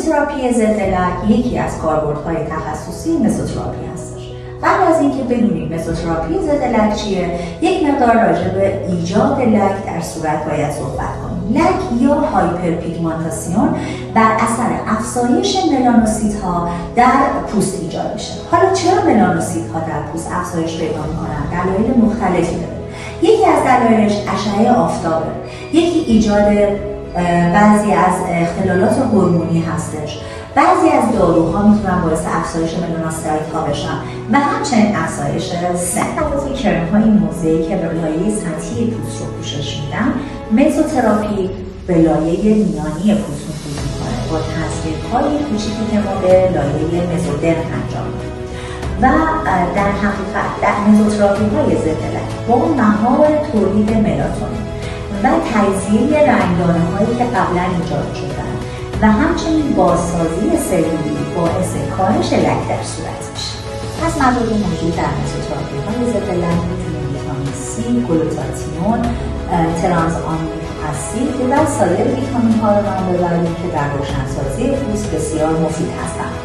مزوتراپی ضد لک یکی از کاربردهای تخصصی مزوتراپی هستش. قبل از اینکه بدونیم مزوتراپی ضد لک چیه، یک مقدار راجع به ایجاد لک در صورت باید صحبت کنیم. لک یا هایپرپیگمنتاسیون بر اثر افزایش ملانوسیت‌ها در پوست ایجاد میشه. حالا چرا ملانوسیت‌ها در پوست افزایش پیدا می‌کنن؟ دلایل مختلفی داره. یکی از دلایلش اشعه آفتابه، یکی ایجاد بعضی از اختلالات هورمونی هستش، بعضی از داروها میتونن باعث افزایش ملانوسایت‌ها بشن و همچنین افزایش سن. بعضی کرم‌های موضعی که به لایه سطحی پوست رو پوشش میدن، مزوتراپی به لایه میانی پوست نفوذ میکنه با تزریق‌های کوچیکی که ما به لایه مزودرم انجام میدیم و در حقیقت در مزوتراپی‌های ضد لک با مهار تولید ملاتونین و تجزیه رنگدانه‌هایی که قبلا ایجاد شدن و همچنین بازسازی سلولی باعث کاهش لک در صورت میشه. از مواد موجود در مزوتراپی‌های ضد لک میتونیم ویتامین C، گلوتاتیون، ترانس آمینیک اسید و سایر ویتامین‌ها رو نام ببریم که در روشنسازی پوست بسیار مفید هستند.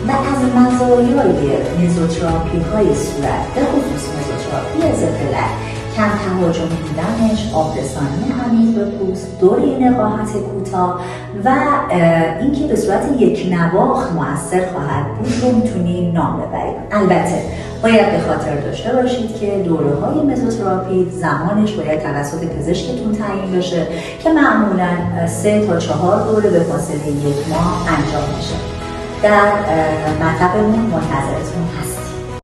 و از مزایای مزوتراپی‌های صورت به خصوص مزوتراپی ضد لک کم تهاجم بودنش، آبرسانی عمیق به پوست، دوره نقاهت کوتاه و اینکه به صورت یک نواخت مؤثر خواهد بود رو میتونیم نام ببریم. البته باید به خاطر داشته باشید که دوره‌های مزوتراپی زمانش باید توسط پزشکتون تعیین بشه که معمولاً 3 تا 4 دوره به فاصله 1 ماه انجام میشه. در مطبمون منتظرتون هستیم.